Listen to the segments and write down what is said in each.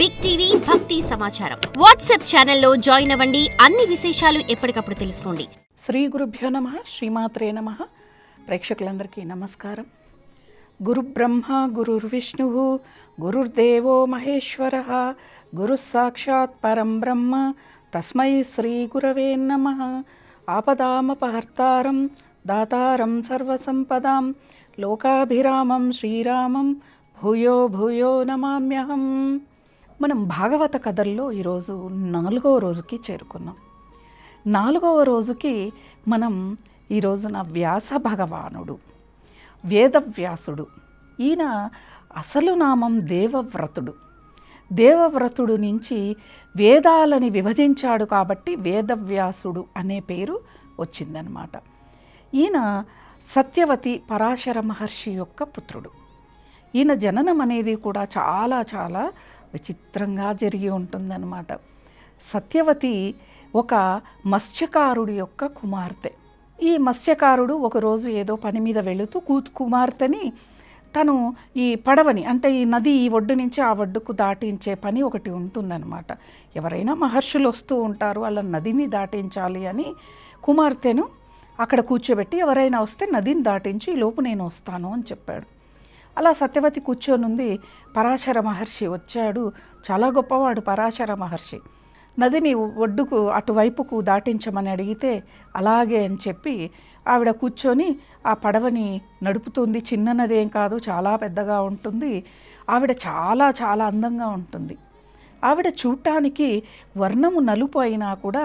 Big TV భక్తి సమాచారం WhatsApp ఛానల్లో జాయిన్ అవ్వండి. అన్ని విశేషాలు ఎప్పటికప్పుడు తెలుసుకోండి. శ్రీ గురుభ్యో నమః. శ్రీమాత్రే నమః. ప్రేక్షకులందరికీ నమస్కారం. గురు బ్రహ్మ గురుర్విష్ణు గురుర్దేవో మహేశ్వరః గురుః సాక్షాత్ పరం బ్రహ్మ తస్మై శ్రీ గురవే నమః. ఆపదామపహర్తారం దాతారం సర్వసంపదాం లోకాభిరామం శ్రీరామం భూయో భూయో నమామ్యహం. మనం భాగవత కథల్లో ఈరోజు 4వ రోజుకి చేరుకున్నాం. 4వ రోజుకి మనం ఈ రోజున వ్యాస భగవానుడు, వేదవ్యాసుడు, ఈయన అసలు నామం దేవవ్రతుడు. దేవవ్రతుడు నుంచి వేదాలని విభజించాడు కాబట్టి వేదవ్యాసుడు అనే పేరు వచ్చిందనమాట. ఈయన సత్యవతి పరాశర మహర్షి యొక్క పుత్రుడు. ఈయన జననం అనేది కూడా చాలా చాలా విచిత్రంగా జరిగి ఉంటుందన్నమాట. సత్యవతి ఒక మత్స్యకారుడి యొక్క కుమార్తె. ఈ మత్స్యకారుడు ఒకరోజు ఏదో పని మీద వెళుతూ కుమార్తెని తను ఈ పడవని అంటే ఈ నది ఈ ఒడ్డు నుంచి ఆ ఒడ్డుకు దాటించే పని ఒకటి ఉంటుందన్నమాట. ఎవరైనా మహర్షులు వస్తూ ఉంటారు, వాళ్ళ నదిని దాటించాలి అని కుమార్తెను అక్కడ కూర్చోబెట్టి ఎవరైనా వస్తే నదిని దాటించి ఈ లోపు నేను వస్తాను అని చెప్పాడు. అలా సత్యవతి కూర్చొనుంది. పరాశర మహర్షి వచ్చాడు. చాలా గొప్పవాడు పరాశర మహర్షి. నదిని ఒడ్డుకు అటువైపుకు దాటించమని అడిగితే అలాగే అని చెప్పి ఆవిడ కూర్చొని ఆ పడవని నడుపుతుంది. చిన్న నది ఏం కాదు, చాలా పెద్దగా ఉంటుంది. ఆవిడ చాలా చాలా అందంగా ఉంటుంది. ఆవిడ చూడటానికి వర్ణము నలుపు అయినా కూడా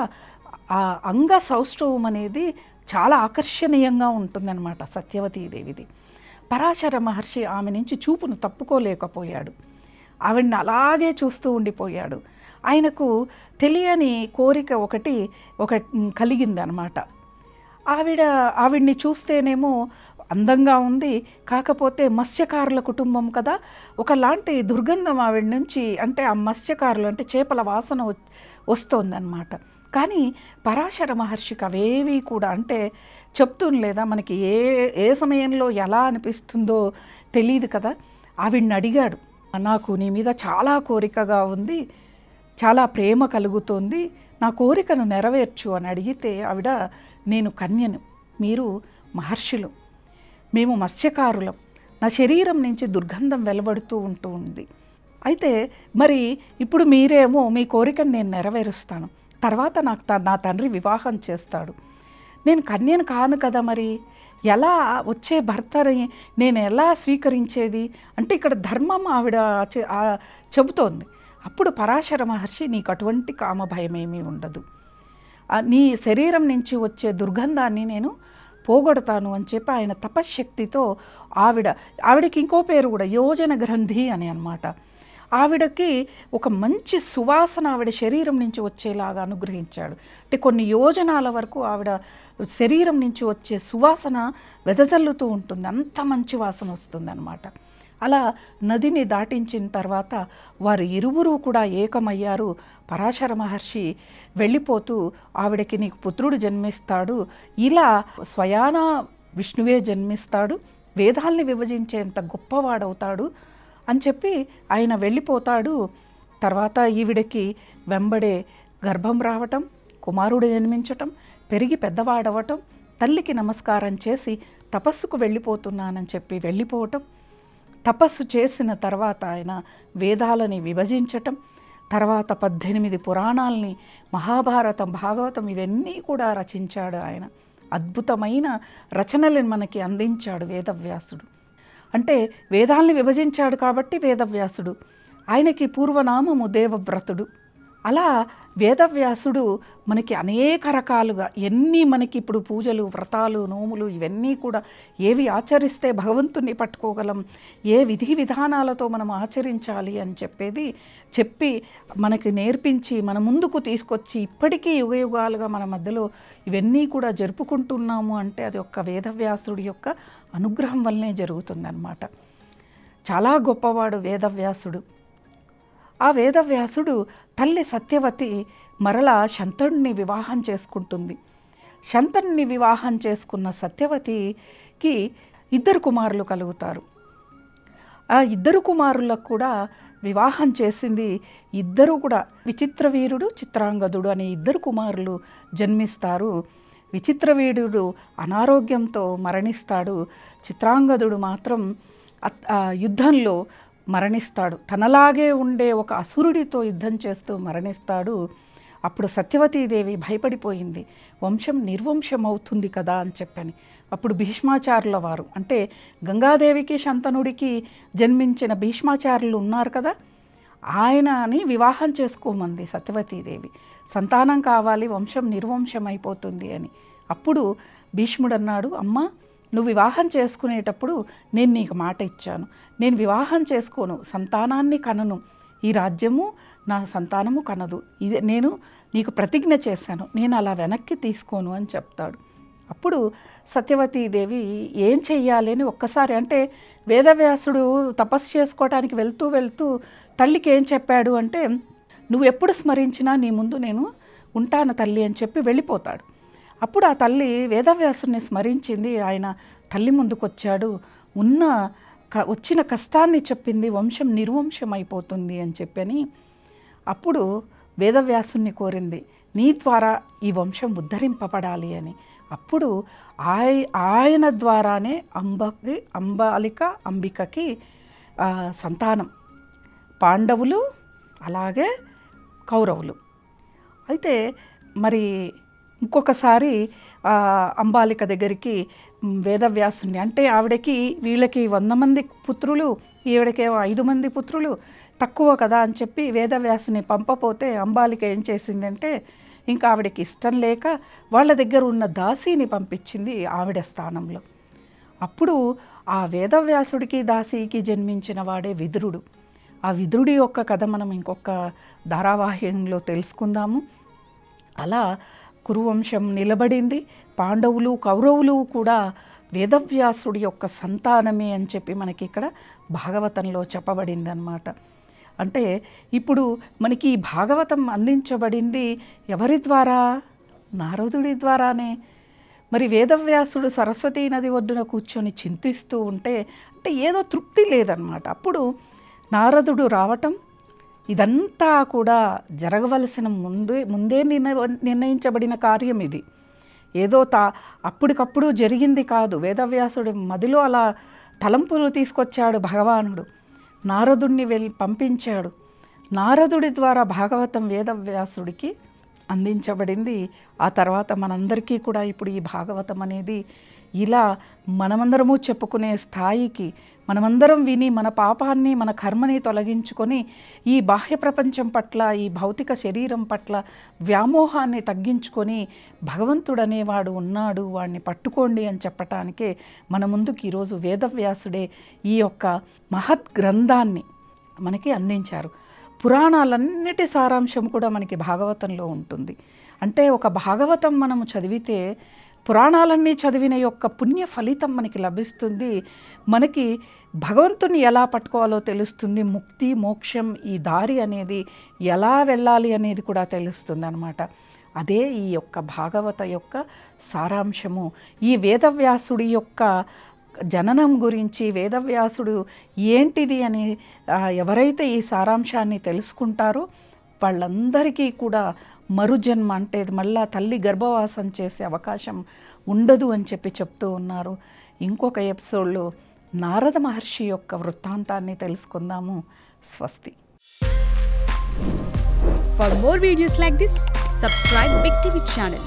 ఆ అంగ సౌష్ఠవం అనేది చాలా ఆకర్షణీయంగా ఉంటుందన్నమాట సత్యవతీదేవిది. పరాశర మహర్షి ఆమె నుంచి చూపును తప్పుకోలేకపోయాడు. ఆవిడ్ని అలాగే చూస్తూ ఉండిపోయాడు. ఆయనకు తెలియని కోరిక ఒకటి కలిగిందనమాట. ఆవిడ్ని చూస్తేనేమో అందంగా ఉంది, కాకపోతే మత్స్యకారుల కుటుంబం కదా, ఒకలాంటి దుర్గంధం ఆవిడ నుంచి, అంటే ఆ మత్స్యకారులు అంటే చేపల వాసన వస్తోందన్నమాట. కానీ పరాశర మహర్షికి అవేవి కూడా అంటే చెప్తుంది లేదా మనకి ఏ సమయంలో ఎలా అనిపిస్తుందో తెలియదు కదా. ఆవిడ్ని అడిగాడు, నాకు నీ మీద చాలా కోరికగా ఉంది, చాలా ప్రేమ కలుగుతుంది, నా కోరికను నెరవేర్చు అని అడిగితే ఆవిడ, నేను కన్యను, మీరు మహర్షులు, మేము మత్స్యకారులం, నా శరీరం నుంచి దుర్గంధం వెలువడుతూ ఉంది. అయితే మరి ఇప్పుడు మీరేమో మీ కోరికను నేను నెరవేరుస్తాను, తర్వాత నా తండ్రి వివాహం చేస్తాడు, నేను కన్యను కాను కదా, మరి ఎలా వచ్చే భర్తని నేను ఎలా స్వీకరించేది అంటే ఇక్కడ ధర్మం ఆవిడ చెబుతోంది. అప్పుడు పరాశర మహర్షి, నీకు అటువంటి కామ భయమేమీ ఉండదు, నీ శరీరం నుంచి వచ్చే దుర్గంధాన్ని నేను పోగొడతాను అని చెప్పి ఆయన తపశ్శక్తితో ఆవిడకి ఇంకో పేరు కూడా యోజన గ్రంథి అని అన్నమాట. ఆవిడకి ఒక మంచి సువాసన ఆవిడ శరీరం నుంచి వచ్చేలాగా అనుగ్రహించాడు. అంటే కొన్ని యోజనాల వరకు ఆవిడ శరీరం నుంచి వచ్చే సువాసన వెదజల్లుతూ ఉంటుంది, అంత మంచి వాసన వస్తుంది అన్నమాట. అలా నదిని దాటించిన తర్వాత వారు ఇరువురు కూడా ఏకమయ్యారు. పరాశర మహర్షి వెళ్ళిపోతూ ఆవిడకి నీకు పుత్రుడు జన్మిస్తాడు, ఇలా స్వయాన విష్ణువే జన్మిస్తాడు, వేదాల్ని విభజించేంత గొప్పవాడవుతాడు అని చెప్పి ఆయన వెళ్ళిపోతాడు. తర్వాత ఈవిడకి వెంబడే గర్భం రావటం, కుమారుడు జన్మించటం, పెరిగి పెద్దవాడవటం, తల్లికి నమస్కారం చేసి తపస్సుకు వెళ్ళిపోతున్నానని చెప్పి వెళ్ళిపోవటం, తపస్సు చేసిన తర్వాత ఆయన వేదాలని విభజించటం, తర్వాత 18 పురాణాలని, మహాభారతం, భాగవతం ఇవన్నీ కూడా రచించాడు ఆయన. అద్భుతమైన రచనలను మనకి అందించాడు వేదవ్యాసుడు. అంటే వేదాల్ని విభజించాడు కాబట్టి వేదవ్యాసుడు. ఆయనకి పూర్వనామము దేవవ్రతుడు. అలా వేదవ్యాసుడు మనకి అనేక రకాలుగా ఎన్ని మనకి ఇప్పుడు పూజలు, వ్రతాలు, నోములు ఇవన్నీ కూడా ఏవి ఆచరిస్తే భగవంతుని పట్టుకోగలం, ఏ విధి విధానాలతో మనం ఆచరించాలి అని చెప్పి మనకి నేర్పించి మన ముందుకు తీసుకొచ్చి ఇప్పటికీ యుగయుగాలుగా మన మధ్యలో ఇవన్నీ కూడా జరుపుకుంటున్నాము అంటే అది ఒక్క వేదవ్యాసుడి యొక్క అనుగ్రహం వల్లనే జరుగుతుందన్నమాట. చాలా గొప్పవాడు వేదవ్యాసుడు. ఆ వేదవ్యాసుడు తల్లి సత్యవతి మరలా శంతనుడిని వివాహం చేసుకుంటుంది. శంతనుడిని వివాహం చేసుకున్న సత్యవతికి 2 కుమారులు కలుగుతారు. ఆ ఇద్దరు కుమారులకు కూడా వివాహం చేసింది. ఇద్దరు కూడా విచిత్రవీరుడు, చిత్రాంగదుడు అనే ఇద్దరు కుమారులు జన్మిస్తారు. విచిత్రవీరుడు అనారోగ్యంతో మరణిస్తాడు. చిత్రాంగదుడు మాత్రం యుద్ధంలో మరణిస్తాడు. తనలాగే ఉండే ఒక అసురుడితో యుద్ధం చేస్తూ మరణిస్తాడు. అప్పుడు సత్యవతీదేవి భయపడిపోయింది, వంశం నిర్వంశం అవుతుంది కదా అని చెప్పని. అప్పుడు భీష్మాచార్యుల వారు, అంటే గంగాదేవికి శంతనుడికి జన్మించిన భీష్మాచార్యులు ఉన్నారు కదా, ఆయనని వివాహం చేసుకోమంది సత్యవతీదేవి. సంతానం కావాలి, వంశం నిర్వంశం అయిపోతుంది అని. అప్పుడు భీష్ముడు అన్నాడు, అమ్మ నువ్వు వివాహం చేసుకునేటప్పుడు నేను నీకు మాట ఇచ్చాను, నేను వివాహం చేసుకోను, సంతానాన్ని కనను, ఈ రాజ్యము నా సంతానము కనదు, ఇదే నేను నీకు ప్రతిజ్ఞ చేశాను, నేను అలా వెనక్కి తీసుకోను అని చెప్తాడు. అప్పుడు సత్యవతీదేవి ఏం చెయ్యాలి అని ఒక్కసారి, అంటే వేదవ్యాసుడు తపస్సు చేసుకోవటానికి వెళ్తూ తల్లికి ఏం చెప్పాడు అంటే, నువ్వు ఎప్పుడు స్మరించినా నీ ముందు నేను ఉంటాను తల్లి అని చెప్పి వెళ్ళిపోతాడు. అప్పుడు ఆ తల్లి వేదవ్యాసుని స్మరించింది. ఆయన తల్లి ముందుకొచ్చాడు, వచ్చిన కష్టాన్ని చెప్పింది, వంశం నిర్వంశం అయిపోతుంది అని చెప్పని. అప్పుడు వేదవ్యాసుని కోరింది, నీ ద్వారా ఈ వంశం ఉద్ధరింపబడాలి అని. అప్పుడు ఆయన ద్వారానే అంబికకి సంతానం, పాండవులు అలాగే కౌరవులు. అయితే మరి ఇంకొకసారి అంబాలిక దగ్గరికి వేదవ్యాసుని, అంటే ఆవిడకి వీళ్ళకి 100 మంది పుత్రులు, ఈవిడకేమో 5 మంది పుత్రులు, తక్కువ కదా అని చెప్పి వేదవ్యాసుని పంపపోతే అంబాలిక ఏం చేసిందంటే, ఇంకా ఆవిడకి ఇష్టం లేక వాళ్ళ దగ్గర ఉన్న దాసీని పంపించింది ఆవిడ స్థానంలో. అప్పుడు ఆ వేదవ్యాసుడికి దాసీకి జన్మించిన వాడే విదురుడు. ఆ విదురుడి యొక్క కథ మనం ఇంకొక ధారావాహికంలో తెలుసుకుందాము. అలా కురువంశం నిలబడింది. పాండవులు కౌరవులు కూడా వేదవ్యాసుడి యొక్క సంతానమే అని చెప్పి మనకి ఇక్కడ భాగవతంలో చెప్పబడింది అన్నమాట. అంటే ఇప్పుడు మనకి ఈ భాగవతం అందించబడింది ఎవరి ద్వారా? నారదుడి ద్వారానే. మరి వేదవ్యాసుడు సరస్వతీ నది ఒడ్డున కూర్చొని చింతిస్తూ ఉంటే, అంటే ఏదో తృప్తి లేదన్నమాట. అప్పుడు నారదుడు రావటం, ఇదంతా కూడా జరగవలసిన ముందే నిర్ణయించబడిన కార్యం ఇది. ఏదో అప్పటికప్పుడు జరిగింది కాదు. వేదవ్యాసుడు మదిలో అలా తలంపులు తీసుకొచ్చాడు భగవానుడు. నారదుడిని పంపించాడు. నారదుడి ద్వారా భాగవతం వేదవ్యాసుడికి అందించబడింది. ఆ తర్వాత మనందరికీ కూడా ఇప్పుడు ఈ భాగవతం అనేది ఇలా మనమందరము చెప్పుకునే స్థాయికి, మనమందరం విని మన పాపాన్ని మన కర్మని తొలగించుకొని ఈ బాహ్య ప్రపంచం పట్ల, ఈ భౌతిక శరీరం పట్ల వ్యామోహాన్ని తగ్గించుకొని భగవంతుడు అనేవాడు ఉన్నాడు, వాడిని పట్టుకోండి అని చెప్పటానికే మన ముందుకు ఈరోజు వేదవ్యాసుడే ఈ యొక్క మహత్ గ్రంథాన్ని మనకి అందించారు. పురాణాలన్నిటి సారాంశం కూడా మనకి భాగవతంలో ఉంటుంది. అంటే ఒక భాగవతం మనము చదివితే పురాణాలన్నీ చదివిన యొక్క పుణ్య ఫలితం మనకి లభిస్తుంది. మనకి భగవంతుని ఎలా పట్టుకోవాలో తెలుస్తుంది. ముక్తి మోక్షం ఈ దారి అనేది ఎలా వెళ్ళాలి అనేది కూడా తెలుస్తుంది అన్నమాట. అదే ఈ యొక్క భాగవత యొక్క సారాంశము. ఈ వేదవ్యాసుడి యొక్క జననం గురించి, వేదవ్యాసుడు ఏంటిది అని ఎవరైతే ఈ సారాంశాన్ని తెలుసుకుంటారో వాళ్ళందరికీ కూడా మరుజన్మ, అంటే మళ్ళా తల్లి గర్భవాసం చేసే అవకాశం ఉండదు అని చెప్పి చెప్తూ ఉన్నారు. ఇంకొక ఎపిసోడ్లో నారద మహర్షి యొక్క వృత్తాంతాన్ని తెలుసుకుందాము. స్వస్తి. For more videos like this, subscribe Big TV channel.